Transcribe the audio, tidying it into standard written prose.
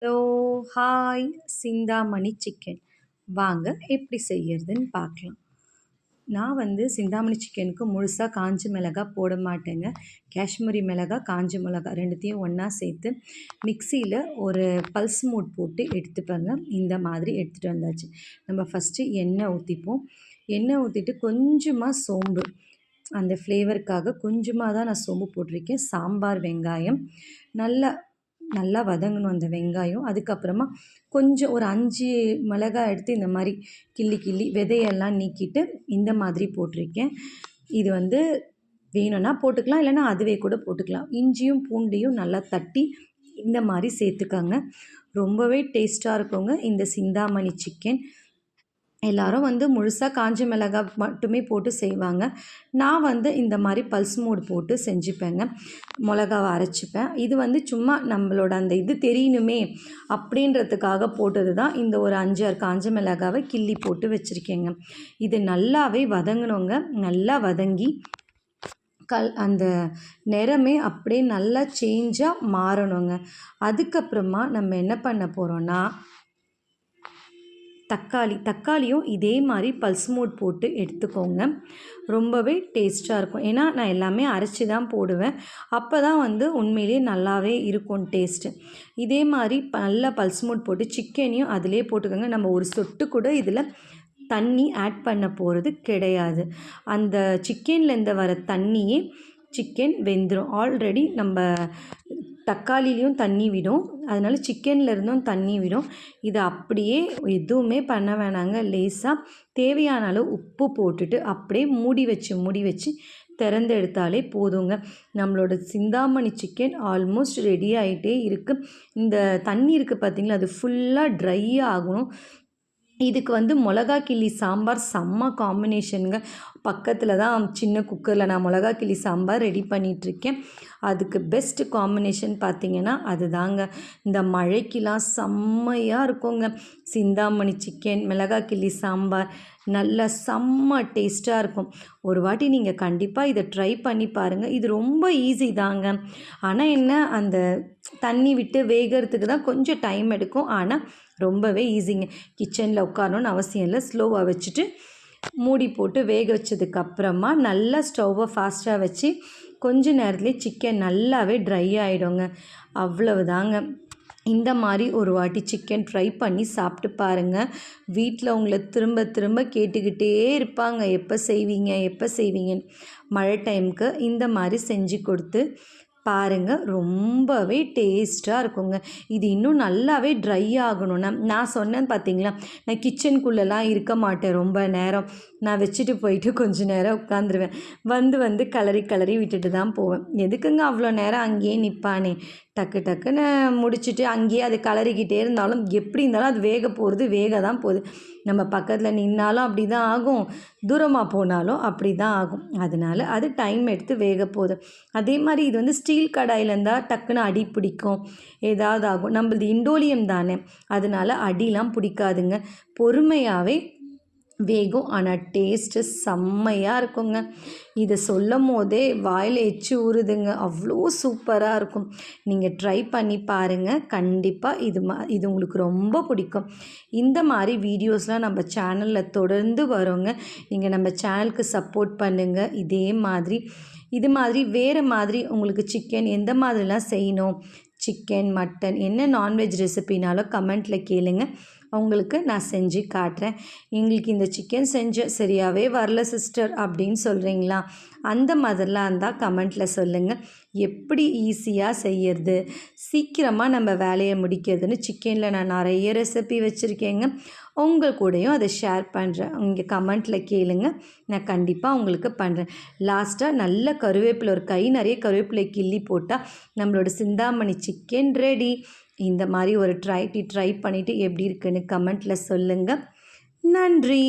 Hello hi Chintamani chicken வாங்க எப்படி செய்யறதுன்னு பார்க்கலாம். நான் சிந்தாமணி சிக்கனுக்கு முழுசாக காஞ்ச மிளகாய் போட மாட்டேங்க. காஷ்மீரி மிளகாய் காஞ்ச மிளகாய் ரெண்டுத்தையும் ஒன்றா சேர்த்து மிக்சியில் ஒரு பல்ஸ் மோட் போட்டு எடுத்துப்பேங்க. இந்த மாதிரி எடுத்துகிட்டு வந்தாச்சு. நம்ம ஃபஸ்ட்டு எண்ணெய் ஊற்றிப்போம். எண்ணெய் ஊற்றிட்டு கொஞ்சமாக சோம்பு, அந்த ஃப்ளேவருக்காக கொஞ்சமாக தான் நான் சோம்பு போட்டிருக்கேன். சாம்பார் வெங்காயம் நல்லா வதங்கணும் அந்த வெங்காயம். அதுக்கப்புறமா கொஞ்சம் ஒரு 5 மிளகாய் எடுத்து இந்த மாதிரி கிள்ளி விதையெல்லாம் நீக்கிட்டு இந்த மாதிரி போட்டிருக்கேன். இது வேணும்னா போட்டுக்கலாம், இல்லைன்னா அதுவே கூட போட்டுக்கலாம். இஞ்சியும் பூண்டையும் நல்லா தட்டி இந்த மாதிரி சேர்த்துக்கோங்க. ரொம்பவே டேஸ்ட்டாக இருக்குங்க இந்த சிந்தாமணி சிக்கன். எல்லோரும் முழுசாக காஞ்ச மிளகாய் மட்டுமே போட்டு செய்வாங்க. நான் இந்த மாதிரி பல்ஸ் மோட் போட்டு செஞ்சுப்பேங்க. மிளகாவை அரைச்சிப்பேன். இது சும்மா நம்மளோட அந்த இது தெரியணுமே அப்படின்றதுக்காக போட்டது தான். இந்த ஒரு 5-6 காஞ்ச மிளகாவை கிள்ளி போட்டு வச்சுருக்கேங்க. இது நல்லாவே வதங்கணுங்க. நல்லா வதங்கி அந்த நிறமே அப்படியே நல்லா சேஞ்சாக மாறணுங்க. அதுக்கப்புறமா நம்ம என்ன பண்ண போகிறோன்னா, தக்காளியும் இதே மாதிரி பல்ஸ் மோட் போட்டு எடுத்துக்கோங்க. ரொம்பவே டேஸ்ட்டாக இருக்கும். ஏன்னா நான் எல்லாமே அரைச்சி தான் போடுவேன். அப்போ தான் உண்மையிலே நல்லாவே இருக்கும் டேஸ்ட்டு. இதே மாதிரி நல்லா பல்ஸ் மோட் போட்டு சிக்கனையும் அதிலே போட்டுக்கோங்க. நம்ம ஒரு சொட்டு கூட இதில் தண்ணி ஆட் பண்ண போகிறது கிடையாது. அந்த சிக்கன்லேருந்து வர தண்ணியே சிக்கன் வெந்துடும். ஆல்ரெடி நம்ம தக்காளிலையும் தண்ணி விடும், அதனால் சிக்கனில் இருந்தும் தண்ணி விடும். இதை அப்படியே எதுவுமே பண்ண வேணாங்க. லேசாக தேவையான அளவு உப்பு போட்டுட்டு அப்படியே மூடி வச்சு திறந்து எடுத்தாலே போதுங்க. நம்மளோட சிந்தாமணி சிக்கன் ஆல்மோஸ்ட் ரெடி ஆகிட்டே இருக்குது. இந்த தண்ணி இருக்குது பார்த்திங்களா, அது ஃபுல்லாக ட்ரை ஆகணும். இதுக்கு மிளகா கிள்ளி சாம்பார் செம்ம காம்பினேஷனுங்க. பக்கத்தில் தான் சின்ன குக்கரில் நான் மிளகா கிள்ளி சாம்பார் ரெடி பண்ணிகிட்ருக்கேன். அதுக்கு பெஸ்ட் காம்பினேஷன் பார்த்திங்கன்னா அதுதாங்க. இந்த மழைக்கெலாம் செம்மையாக இருக்குங்க. சிந்தாமணி சிக்கன் மிளகா கிள்ளி சாம்பார் நல்லா செம்ம டேஸ்ட்டாக இருக்கும். ஒரு வாட்டி நீங்கள் கண்டிப்பாக இதை ட்ரை பண்ணி பாருங்கள். இது ரொம்ப ஈஸி தாங்க. ஆனால் என்ன, அந்த தண்ணி விட்டு வேகிறதுக்கு தான் கொஞ்சம் டைம் எடுக்கும். ஆனால் ரொம்பவே ஈஸிங்க. கிச்சனில் உட்காரணுன்னு அவசியம் இல்லை. ஸ்லோவாக வச்சுட்டு மூடி போட்டு வேக வச்சதுக்கப்புறமா நல்லா ஸ்டவ்வை ஃபாஸ்ட்டாக வச்சு கொஞ்ச நேரத்துலேயே சிக்கன் நல்லாவே ட்ரை ஆகிடுங்க. அவ்வளவுதாங்க. இந்த மாதிரி ஒரு வாட்டி சிக்கன் ட்ரை பண்ணி சாப்பிட்டு பாருங்கள். வீட்டில் உங்களை திரும்ப கேட்டுக்கிட்டே இருப்பாங்க, எப்போ செய்வீங்கன்னு. மழை டைமுக்கு இந்த மாதிரி செஞ்சு கொடுத்து பாருங்கள். ரொம்பவே டேஸ்ட்டாக இருக்குங்க. இது இன்னும் நல்லாவே ட்ரை ஆகணும்னா, நான் சொன்னேன் பார்த்தீங்களா, நான் கிச்சனுக்குள்ளெலாம் இருக்க மாட்டேன் ரொம்ப நேரம். நான் வச்சுட்டு போயிட்டு கொஞ்சம் நேரம் உட்காந்துருவேன். வந்து கலரி விட்டுட்டு தான் போவேன். எதுக்குங்க அவ்வளோ நேரம் அங்கேயே நிற்பானே, டக்குன்னு முடிச்சுட்டு அங்கேயே அது கலரிக்கிட்டே இருந்தாலும் எப்படி இருந்தாலும் அது வேக தான் போகுது. நம்ம பக்கத்தில் நின்னாலும் அப்படி தான் ஆகும், தூரமாக போனாலும் அப்படி தான் ஆகும். அதனால் அது டைம் எடுத்து வேக போகுது. அதே மாதிரி இது ஸ்டீல் கடாயில் இருந்தால் டக்குன்னு அடி பிடிக்கும், ஏதாவது ஆகும். நம்மளது இண்டோலியம் தானே, அதனால் அடிலாம் பிடிக்காதுங்க. பொறுமையாகவே வேகும். ஆனால் டேஸ்ட்டு செம்மையாக இருக்குங்க. இதை சொல்லும் போதே வாயில் எச்சி ஊறுதுங்க. அவ்வளோ சூப்பராக இருக்கும். நீங்கள் ட்ரை பண்ணி பாருங்கள். கண்டிப்பாக இது உங்களுக்கு ரொம்ப பிடிக்கும். இந்த மாதிரி வீடியோஸ்லாம் நம்ம சேனலில் தொடர்ந்து வரோங்க. நீங்கள் நம்ம சேனலுக்கு சப்போர்ட் பண்ணுங்கள். இது மாதிரி வேறு மாதிரி உங்களுக்கு சிக்கன் எந்த மாதிரிலாம் செய்யணும், சிக்கன் மட்டன் என்ன நான்வெஜ் ரெசிபினாலும் கமெண்ட்டில் கேளுங்க. உங்களுக்கு நான் செஞ்சு காட்டுறேன். எங்களுக்கு இந்த சிக்கன் சரியாகவே வரல சிஸ்டர் அப்படின்னு சொல்கிறீங்களா, அந்த மாதிரிலாம் இருந்தால் கமெண்ட்டில் சொல்லுங்கள். எப்படி ஈஸியாக செய்யறது, சீக்கிரமாக நம்ம வேலையை முடிக்கிறதுன்னு சிக்கனில் நான் நிறைய ரெசிபி வச்சுருக்கேங்க. உங்கள் கூடயும் அதை ஷேர் பண்ணுறேன். இங்கே கமெண்ட்டில் கேளுங்க, நான் கண்டிப்பாக உங்களுக்கு பண்ணுறேன். லாஸ்ட்டாக நல்ல கருவேப்பிலை, ஒரு கை நிறைய கருவேப்பிலை கிள்ளி போட்டால் நம்மளோட சிந்தாமணி சிக்கன் ரெடி. இந்த மாதிரி ஒரு ட்ரை பண்ணிவிட்டு எப்படி இருக்குன்னு கமெண்ட்டில் சொல்லுங்கள். நன்றி.